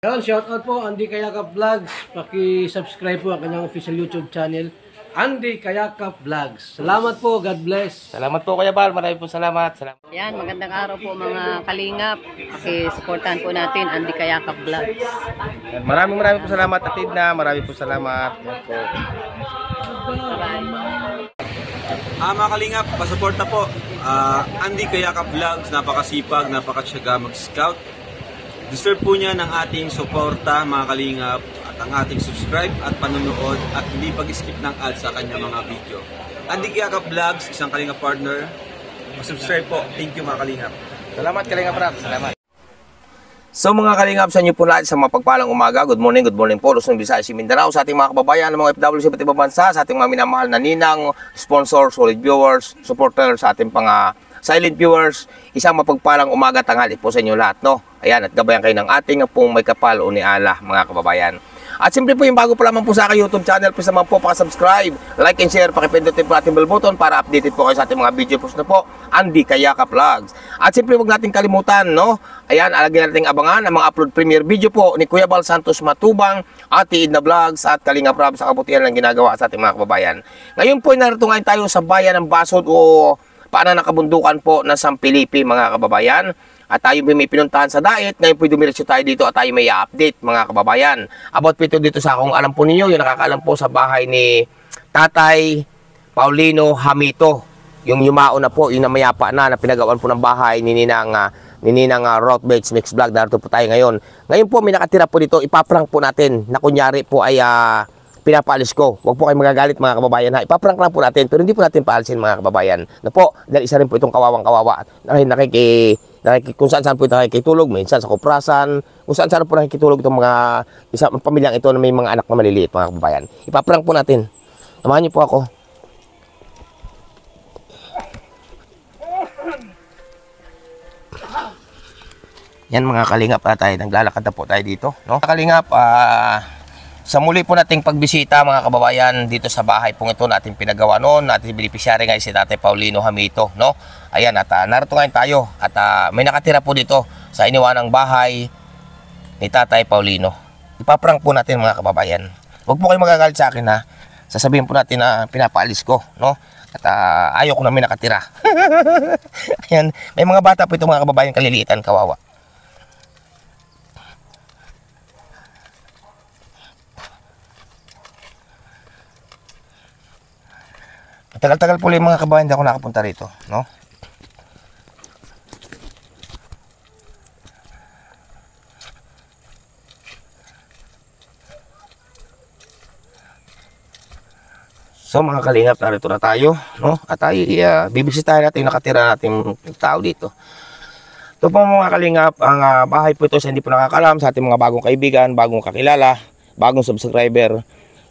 Ayun, shoutout po Andy Kayakap Vlogs. Paki-subscribe po ang kanyang official YouTube channel, Andy Kayakap Vlogs. Salamat po, God bless. Salamat po Kuya Bal, maraming po salamat. Yan, magandang araw po mga kalingap. Paki-supportan po natin Andy Kayakap Vlogs. Maraming po salamat Atid na, maraming po salamat. Yan po. Mga kalingap, pasuporta po. Andy Kayakap Vlogs, napakasipag, napakasyaga mag-scout. Deserve po niya ng ating suporta mga kalingap at ang ating subscribe at panonood at hindi pag-skip ng ads sa kanya mga video. Andy Kayakap Vlogs, isang kalingap partner. Subscribe po. Thank you mga kalingap. Salamat Kalingap Rap, salamat. So mga kalingap, sa inyo po lahat sa mapagpalang umaga. Good morning po Luzon, Visayas, Mindanao, sa ating mga kababayan ng mga FW sa iba't ibang bansa, sa ating mga minamahal na ninang, sponsor, solid viewers, supporters, sa ating silent viewers, isang mapagpalang umaga tanghali po sa inyo lahat, no? Ayan, at gabayan kayo ng ating pong may kapal o ni Allah, mga kababayan. At siyempre po yung bago pa lamang po sa aking YouTube channel, please naman po pakasubscribe, like and share, pakipindutin po ating bell button para updated po kayo sa ating mga video post na po, Andy Kayakap Vlogs. At siyempre huwag natin kalimutan, no? Ayan, alagyan natin abangan ang mga upload premiere video po ni Kuya Bal Santos Matubang, Ate Idna Vlogs at Kalingap Rab sa kabutihan ng ginagawa sa ating mga kababayan. Ngayon po, narito ngayon tayo sa bayan ng Basod o paana nakabundukan po na Sampilipi, mga kababayan. At tayo may pinuntahan sa diet. Ngayon po dumiretso tayo dito at tayo may update, mga kababayan. About po ito dito sa akong alam po ninyo, yung nakakaalam po sa bahay ni Tatay Paulino Hamito. Yung yumao na po, yung namayapa na pinagawan po ng bahay ni Ninang Rothbates Mix Vlog. Narito po tayo ngayon. Ngayon po may nakatira po dito, ipaprank po natin na kunyari po ay pinapaalis ko. Huwag po kayo magagalit mga kababayan ha. Ipaprank lang po natin pero hindi po natin paalisin mga kababayan. Na po, dahil isa rin po itong kawawang-kawawa. Kung saan po ito nakikitulog, minsan sa kuprasan, kung saan po nakikitulog itong mga isang pamilyang ito na may mga anak na maliliit mga kababayan. Ipaprank po natin. Samahan niyo po ako. Yan mga kalingap na tayo. Naglalakad na po tayo dito. No? Kalingap, sa muli po nating pagbisita mga kababayan dito sa bahay pong ito natin pinagawa noon, natin beneficiary ngayon si Tatay Paulino Hamito, no? Ayan, at narito ngayon tayo at may nakatira po dito sa iniwanang bahay ni Tatay Paulino. Ipaprank po natin mga kababayan. Huwag po kayo magagalit sa akin ha. Sasabihin po natin na pinapaalis ko, no? At ayaw ko na may nakatira. Ayan, may mga bata po ito mga kababayan kaliliitan, kawawa. Tagal-tagal po yung mga kabayan, hindi ako nakapunta rito, no? So mga kalingap, narito na tayo, no? At tayo bibisitahin natin yung nakatira nating tao dito. Ito po mga kalingap, ang bahay po ito sa hindi po nakakalam, sa ating mga bagong kaibigan, bagong kakilala, bagong subscriber.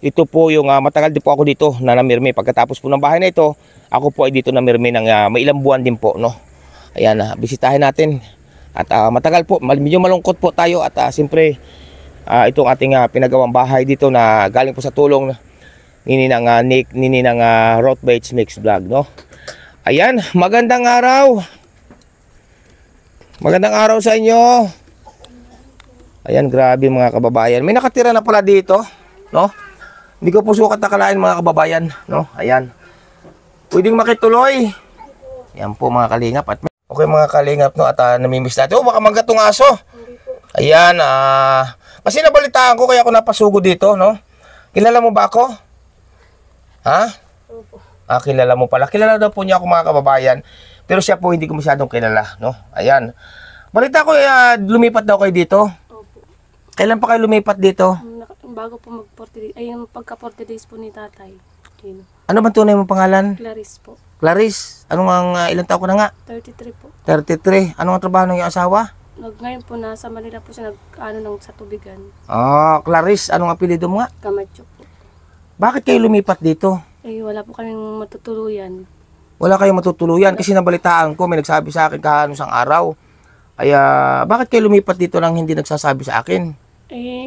Ito po yung matagal din po ako dito na namirmi. Pagkatapos po ng bahay na ito, ako po ay dito namirmi ng may ilang buwan din po, no? Ayan, bisitahin natin. At matagal po, medyo malungkot po tayo. At siyempre, itong ating pinagawang bahay dito na galing po sa tulong ni Ninang Rothbates Mix Vlog, no? Ayan, magandang araw. Magandang araw sa inyo. Ayan, grabe mga kababayan. May nakatira na pala dito, no? Hindi ko po sukat nakalain mga kababayan, no? Ayan. Pwedeng makituloy. Ayan po mga kalingap. At okay mga kalingap, no? At namimiss natin. Oh, baka magatong aso. Ayan. Kasi nabalitaan ko kaya ako napasugo dito, no? Kilala mo ba ako? Ha? Kilala mo pala. Kilala daw po niya ako mga kababayan. Pero siya po hindi ko masyadong kilala, no? Ayan. Balita ko, lumipat daw kayo dito. Kailan pa kayo lumipat dito? Bago po mag-40 days, ay yung pagka-40 days po ni tatay. Yun. Ano ba tunay mong pangalan? Clarice po. Clarice? Ano nga, ilang taon ko na nga? 33 po. 33. Ano ang trabaho ng iyong asawa? Ngayon po, nasa Manila po siya sa tubigan. Clarice. Anong apelido mo nga? Camacho po. Bakit kayo lumipat dito? Wala po kaming matutuluyan. Wala kayong matutuluyan kasi nabalitaan ko, may nagsabi sa akin kahapon isang araw. Bakit kayo lumipat dito nang hindi nagsasabi sa akin?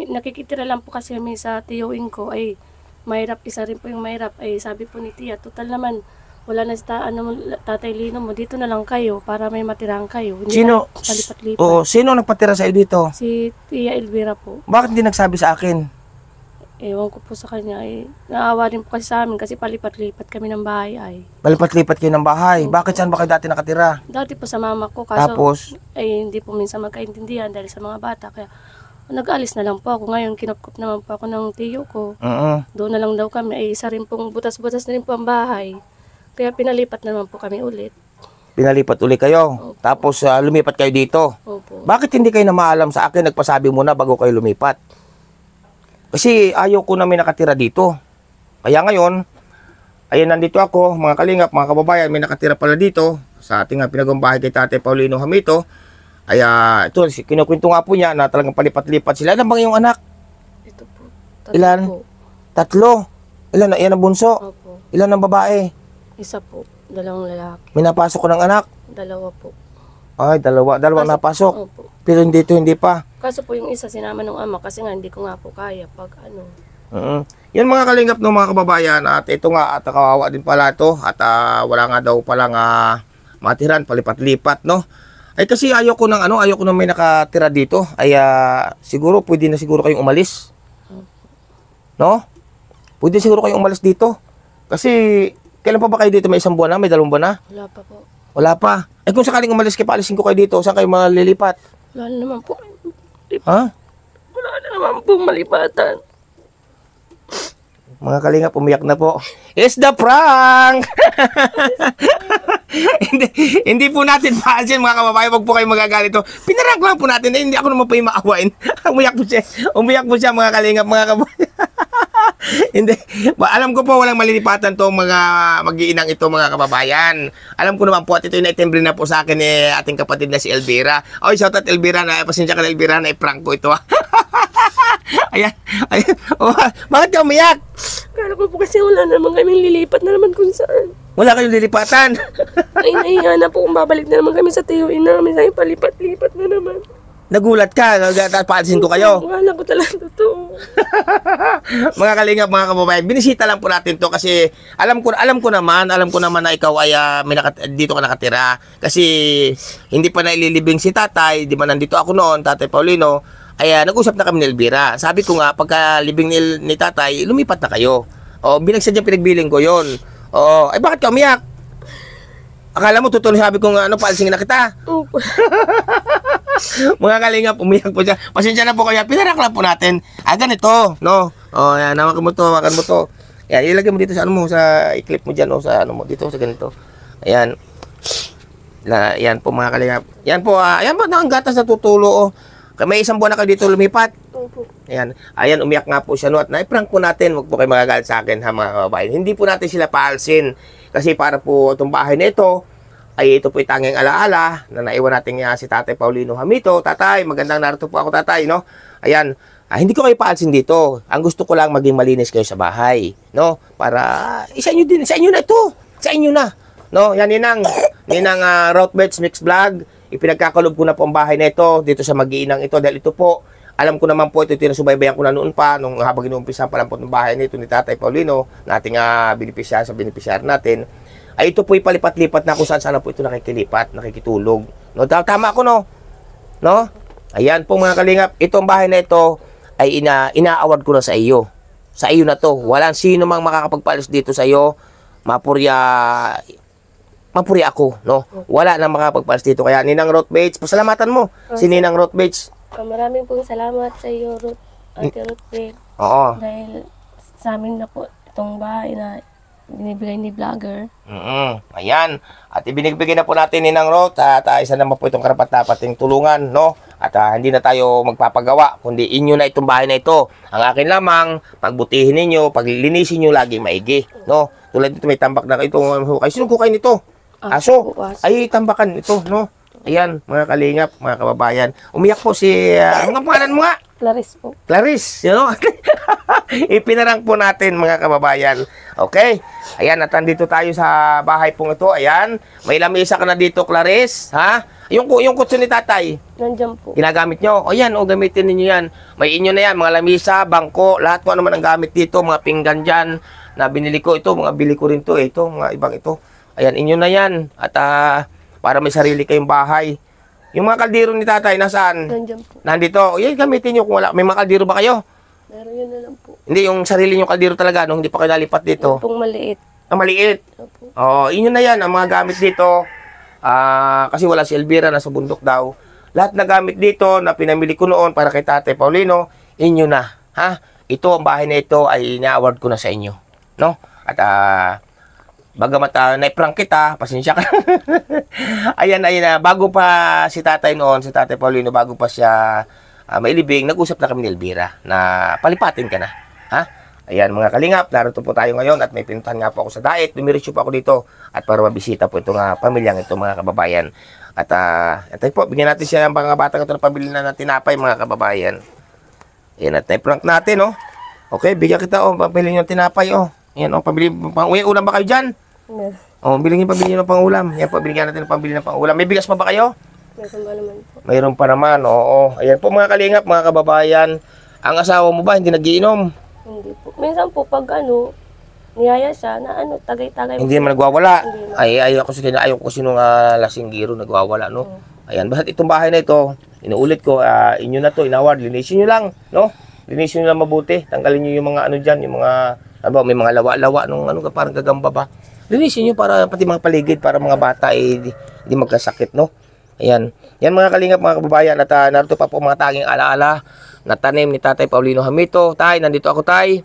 Nakikitira lang po kasi kami sa tiyuin ko. Mahirap, isa rin po yung mahirap. Sabi po ni tiya, total naman, wala na si Tatay Lino mo, dito na lang kayo para may matirang kayo. Hindi Sino? tayo palipat-lipat. Oo, sino nagpatira sa iyo dito? Si Tia Elvira po. Bakit hindi nagsabi sa akin? Ewan ko po sa kanya. Naawa rin po kasi sa amin kasi palipat-lipat kami ng bahay ay. Palipat-lipat kayo ng bahay. Bakit saan ba kayo dati nakatira? Dati po sa mama ko, kaso Tapos? hindi po minsan magkaintindihan dahil sa mga bata. Kaya nag-alis na lang po ako. Ngayon, kinupkup naman po ako ng tiyo ko. Doon na lang daw kami. Isa rin pong butas-butas na rin po ang bahay. Kaya pinalipat na naman po kami ulit. Pinalipat uli kayo. Opo. Tapos lumipat kayo dito. Opo. Bakit hindi kayo na maalam sa akin? Nagpasabi muna bago kayo lumipat. Kasi ayaw ko na may nakatira dito. Kaya ngayon, ayan nandito ako, mga kalingap, mga kababayan, may nakatira pala dito sa ating pinagawang bahay kay Tatay Paulino Hamito. Ay, ito, kinukwento nga po niya na talagang palipat-lipat sila. Ilan bang yung anak? Ito po. Ilan? Po. 3. Ilan na? Iyan ang bunso? Opo. Ilan ang babae? Isa po. 2 lalaki. May napasok ko ng anak? 2 po. Ay, dalawa napasok. Opo. Pero dito hindi pa. Kaso po yung isa sinama ng ama kasi nga hindi ko nga po kaya pag ano. Yan mga kalingap ng mga kababayan, at ito nga at kawawa din pala ito at wala nga daw palang matiran, palipat-lipat, no? Ay kasi ayoko nang may nakatira dito. Ay siguro pwede na siguro kayong umalis. No? Pwede siguro kayong umalis dito. Kasi kailan pa ba kayo dito? May 1 buwan na? May 2 buwan na? Wala pa po. Wala pa. Eh kung sakaling umalis kayo, paalisin ko kayo dito, saan kayo malilipat? Wala na naman po. Ha? Wala na naman po malipatan. Mga kalingap, umiyak na po. It's the prank! hindi po natin paansin, mga kababayan. Wag po kayo magagalit. Pinarank lang po natin. Hindi ako naman po yung maawain. Umiyak po siya, mga kalingap, mga kababayan. Hindi. Alam ko po walang malilipatan to mga mag-iinang ito, mga kababayan. Alam ko naman po at ito yung naitimbre na po sa akin ating kapatid na si Elvira. Oy, shoutout Elvira, na pasensya ka na Elvira, na i-prank ko ito. Ayan. Oh, bakit ka umiyak? Kala ko po kasi wala naman kaming lilipat na naman kung saan. Wala kayong lilipatan. Ay, nahiya na po kung babalik na naman kami sa tiyuin namin. Sa palipat-lipat na naman. Nagulat ka, paalisin ko kayo. Wala ko talaga totoo. Mga kalingap, mga kababayan, binisita lang po natin to kasi alam ko naman na ikaw ay dito ka nakatira kasi hindi pa naililibing si tatay, di ba nandito ako noon, Tatay Paulino, ay nag-usap na kami ni Elvira. Sabi ko nga, pagka libing ni tatay, lumipat na kayo. O, binagsadyang pinagbiling ko yon. O, ay bakit ka umiyak? Akala mo tutuloy sabi ko nga, paalisin na kita. Opo. Mga kalingap, umiyak po siya. Pasensya na po kaya, pinarak lang po natin. Ganito, no? O, yan, hawakan mo to. Yan, ilagay mo dito sa i-clip mo dyan, sa dito, sa ganito. Ayan. Yan po, mga kalingap. Yan po, ayan po, ang gatas na tutulo, May 1 buwan na kayo dito lumipat. Opo. Ayan, umiyak nga po siya, no? At na-prank po natin, huwag po kayo magagalit sa akin, ha, mga kababayan. Hindi po natin sila paalsin. Kasi para po itong bahay na ito, ay ito po tanging alaala na naiwan natin si Tatay Paulino Hamito. Tatay, magandang narito po ako, tatay, no? Ayan, hindi ko kayo paalsin dito. Ang gusto ko lang maging malinis kayo sa bahay, no? Para sa inyo na ito. Sa inyo na. No, yan ninang Routbeds Mix Vlog. Ipinagkakalob ko na po ang bahay na ito dito sa mag-iinang ito dahil ito po, alam ko naman po ito tinasubaybayan ko na noon pa nung habang inuumpisa pa lang po ng bahay nito ni Tatay Paulino, na ating beneficiary natin. Ay ito po ipalipat-lipat na kung saan po ito nakikitulog. No, tama ako, no? No? Ayan po, mga kalingap, itong bahay na ito ay ina-award ko na sa iyo. Sa iyo na to. Walang sino mang makakapagpalis dito sa iyo. Mapurya ako, no? Wala nang makakapagpalis dito. Kaya Ninang Routbeds, pasalamatan mo si Ninang Routbeds. Maraming pong salamat sa iyo, Ate Routbeds. Oo. Dahil sa amin na po itong bahay na binibigay ni vlogger. Ayan. At ibinibigay na po natin Ninang Rout at isa naman po itong karapat-dapating tulungan, no? At hindi na tayo magpapagawa, kundi inyo na itong bahay na ito. Ang akin lamang, pagbutihin ninyo, paglilinisin nyo laging maigi, no? Tulad dito may tambak na ito. Sino hukay nito? Aso. Ay, tambakan ito, no? Ayan, mga kalingap, mga kababayan. Umiyak po si, ang pangalan mo nga? Clarice po. Clarice, you know? Ipinarang po natin, mga kababayan. Okay? Ayan, at nandito tayo sa bahay pong ito. Ayan, may lamisa ka na dito, Clarice. Ha? Yung kutso ni tatay. Nandiyan po. Ginagamit nyo? O yan, gamitin ninyo yan. May inyo na yan, mga lamisa, bangko, lahat po naman ang gamit dito, mga pinggan dyan, na binili ko ito, mga bili ko rin to, ito, mga ibang ito. Ayan, inyo na yan. At para may sarili kayong bahay. Yung mga kaldero ni tatay, nasaan? Nandiyan po. Nandito. Yan, gamitin nyo kung wala. May mga kaldero ba kayo? Meron yun na lang po. Hindi, yung sarili nyo kaldero talaga, no? Hindi pa kayo nalipat dito. Yung pong maliit. Maliit. Opo. Oo, inyo na yan, ang mga gamit dito. Kasi wala si Elvira, nasa bundok daw. Lahat na gamit dito na pinamili ko noon para kay Tatay Paulino, inyo na. Ha? Ito, ang bahay na ito ay ina-award ko na sa inyo. No? At bagamat naiprank kita, pasensya ka. Ayan, bago pa si Tatay noon, si Tatay Paulino, bago pa siya mailibing, nag-usap na kami ni Elvira na palipatin ka na. Ha? Ayan mga kalingap, narito po tayo ngayon at may pinuntahan nga po ako sa diet. Dumiretso po ako dito at para mabisita po itong pamilyang ito mga kababayan. At ito po, bigyan natin siya ng mga batang ito na pabili na ng tinapay mga kababayan. Ayan at na-prank natin, oh. Okay, bigyan kita, oh, pabili nyo ng tinapay, oh. Ayan, oh, pabili, ulam ba kayo dyan? Meron. Oh, bilhin pabili nyo ng pang-ulam. Ayan po, bigyan natin ng pabili ng pang-ulam. May bigas pa ba kayo? Meron ba naman po? Mayroon pa naman, oo. Ayan po mga kalingap, mga kababayan. Ang asawa mo ba, hindi nagiinom? Hindi po. Minsan po pag niyaya siya na tagay-tagay. Hindi naman nagwawala. Hindi naman. Ayaw ko sino lasinggiro nagwawala, no? Ayan, basta itong bahay na ito, inuulit ko, inyo na to, inaward, linisin nyo lang, no? Linisin nyo lang mabuti. Tanggalin nyo yung mga ano dyan, yung mga, may mga lawa-lawa, nung parang gagamba ba. Linisin nyo para pati mga paligid, para mga bata, di magkasakit, no? Ayan. Yan mga kalingap, mga kababayan, at narito pa po mga taging alaala na tanim ni Tatay Paulino Hamito. Tay, nandito ako, Tay.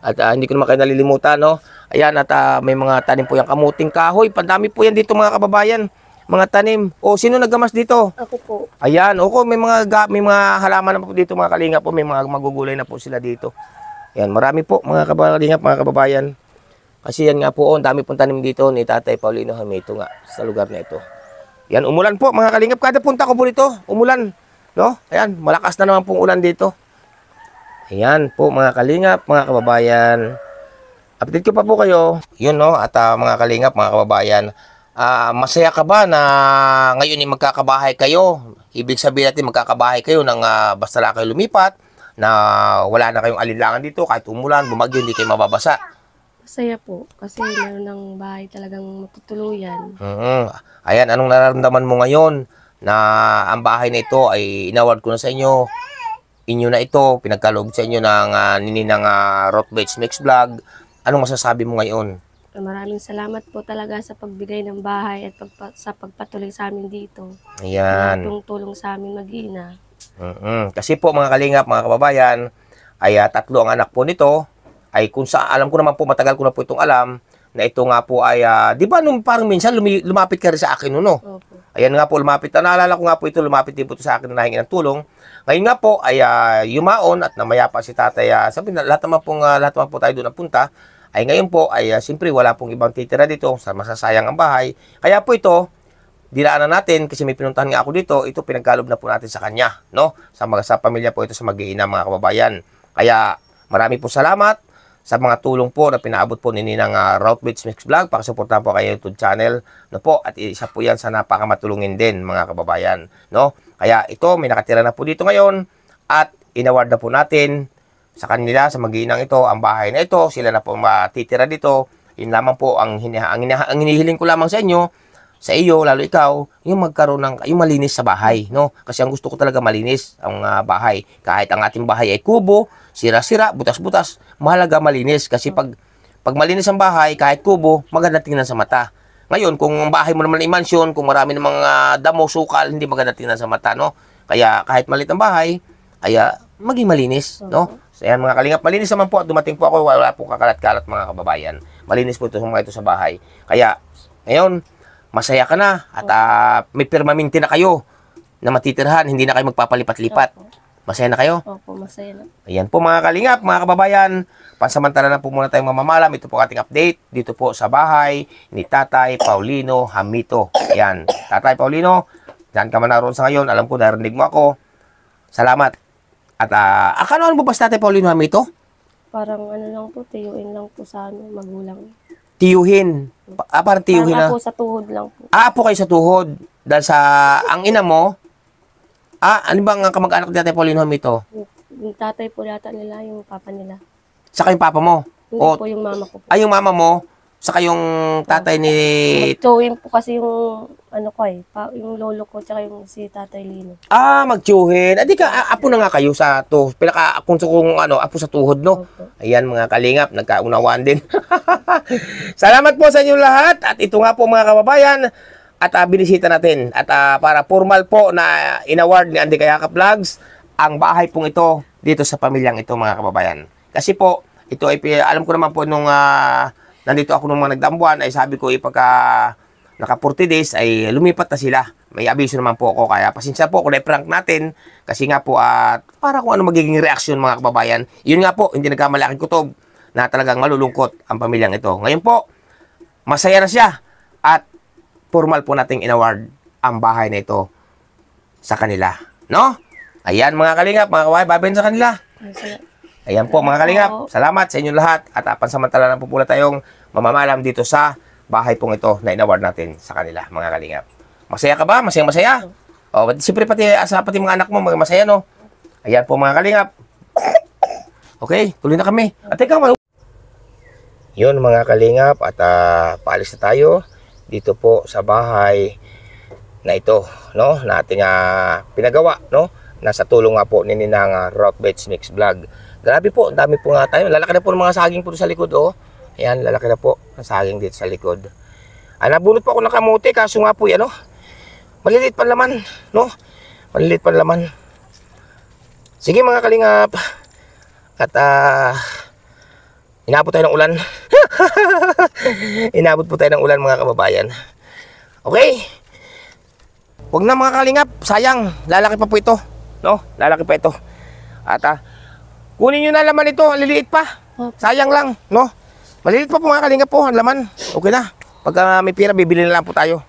At hindi ko naman kayo nalilimutan, no? Ayan, at may mga tanim po yung kamuting kahoy. Pandami po yan dito, mga kababayan. Mga tanim. O, sino naggamas dito? Ako po. Ayan, may mga halaman na po dito, mga kalingap po. May mga magugulay na po sila dito. Ayan, marami po, mga kalingap, mga kababayan. Kasi yan nga po, ang dami pong tanim dito ni Tatay Paulino Hamito nga sa lugar na ito. Yan, umulan po, mga kalingap. Kada punta ko po dito, umulan. No? Ayan, malakas na naman pong ulan dito. Ayan po, mga kalingap, mga kababayan. Update ko pa po kayo. Yun, no? At mga kalingap, mga kababayan, masaya ka ba na ngayon ay magkakabahay kayo? Ibig sabihin natin, magkakabahay kayo nang basta lang kayo lumipat, na wala na kayong alinlangan dito, kahit umulan, bumagyo, hindi kayo mababasa. Masaya po. Kasi meron ng bahay talagang matutuluyan. Ayan, anong nararamdaman mo ngayon na ang bahay na ito ay inaward ko na sa inyo? Inyo na ito, pinagkaloob sa inyo ng nininang Rothbates Mix Vlog. Anong masasabi mo ngayon? Maraming salamat po talaga sa pagbigay ng bahay at sa pagpatuloy sa amin dito. Ayan. Tulong sa amin mag-iina. Kasi po mga kalingap, mga kababayan, ay 3 ang anak po nito. Ay kung sa alam ko naman po, matagal ko na po itong alam, na ito nga po ay, di ba nung parang minsan lumapit ka rin sa akin, no? Opo. Ayan nga po, lumapit. Naalala ko nga po ito, lumapit din po ito sa akin na nahingi ng tulong. Ngayon nga po ay yumaon at namaya pa si tatay. Sabi na, lahat naman po tayo doon napunta. Ay ngayon po ay siyempre wala pong ibang titira dito, masasayang ang bahay. Kaya po ito, dinaanan natin kasi may pinuntahan nga ako dito, ito pinagkalob na po natin sa kanya, no? Sa pamilya po ito sa mag-iina, mga kababayan. Kaya marami po salamat sa mga tulong po na pinaabot po ni Ninang Rothbates Mix Vlog. Pakisuportahan po kayo YouTube channel, no po, at isa po yan sa napakamatulungin din, mga kababayan, no? Kaya ito, may nakatira na po dito ngayon at inaward na po natin sa kanila, sa mag-iinang ito, ang bahay na ito, sila na po matitira dito. Yun lamang po ang hinihiling ko lamang sa inyo, sa iyo, lalo ikaw, yung magkaroon ng, yung malinis sa bahay, no? Kasi ang gusto ko talaga malinis ang bahay. Kahit ang ating bahay ay kubo, sira-sira, butas-butas, mahalaga malinis. Kasi pag malinis ang bahay, kahit kubo, maganda tingnan sa mata. Ngayon, kung ang bahay mo naman ay mansion, kung marami ng mga damo, sukal, hindi maganda tingnan sa mata, no? Kaya kahit maliit ang bahay, ay maging malinis, no? So, ayan mga kalingap, malinis naman po at dumating po ako, wala po kakalat-kalat mga kababayan. Malinis po ito sa bahay. Kaya, ngayon, masaya ka na at may permanente na kayo na matitirhan, hindi na kayo magpapalipat-lipat. Masaya na kayo? Opo, masaya na. Ayan po mga kalingap, mga kababayan, pansamantala na po muna tayong mamamalam. Ito po ating update dito po sa bahay ni Tatay Paulino Hamito. Ayan, Tatay Paulino, dyan ka man naroon sa ngayon, alam ko narinig mo ako. Salamat. At akala mo ba sa Tatay Paulino Hamito? Parang lang po, tiyuin lang po sa magulang. Tiyuhin. Parang tiyuhin na. Parang po sa tuhod lang po. Po kayo sa tuhod. Dahil sa, ang ina mo, ano bang kamag-anak ni Tatay Paulino Hamito? Yung tatay po yata nila, yung papa nila. Saka yung papa mo? Hindi po yung mama ko po. Ay, yung mama mo. Saka yung tatay ni... Magtsuhin po kasi yung ano ko yung lolo ko tsaka yung si Tatay Lino. Magtsuhin. Adi ka, apo na nga kayo sa to. Pinaka kung apo sa tuhod, no? Opo. Ayan mga kalingap, nagkaunawaan din. Salamat po sa inyo lahat. At ito nga po mga kababayan, at binisita natin. At para formal po na in-award ni Andy Kayakap Vlogs, ang bahay pong ito dito sa pamilyang ito mga kababayan. Kasi po, ito ay alam ko naman po nung nandito ako nung mga nagdambuan, ay sabi ko ipagka naka 40 days ay lumipat na sila. May abiso naman po ako, kaya pasensya po kung na-prank natin kasi nga po para kung ano magiging reaksyon mga kababayan. Yun nga po, hindi nagkamalaking kutob na talagang malulungkot ang pamilyang ito. Ngayon po, masaya na siya at formal po nating in-award ang bahay na ito sa kanila. No? Ayan mga kalingap, mga kawahay, babayin sa kanila. Ayan po mga kalingap, salamat sa inyong lahat at pansamantala na po pula tayong mamamalam dito sa bahay pong ito na in-award natin sa kanila mga kalingap. Masaya ka ba? Masaya? O, siyempre pati mga anak mo masaya, no? Ayan po mga kalingap. Okay, tuloy na kami. At teka, yun mga kalingap at paalis na tayo dito po sa bahay na ito, no? Na ating pinagawa, no? Nasa tulong nga po ni Ninang Routebeds Mix Vlog. Grabe po, ang dami po nga tayo. Lalaki na po ng mga saging po sa likod, oh. Ayan, lalaki na po ang saging dito sa likod. Nabunot po ako ng kamote, kaso nga po yan, oh. Maliliit pa laman, no? Maliliit pa laman. Sige mga kalingap. At inabot tayo ng ulan. Inabot po tayo ng ulan mga kababayan. Okay. Huwag na mga kalingap, sayang. Lalaki pa po ito, no? Lalaki pa ito. At kunin nyo na laman ito, liliit pa. Sayang lang, no? Maliliit pa po mga kalingap po, ang laman. Okay na. Pag may pira, bibili na lang po tayo.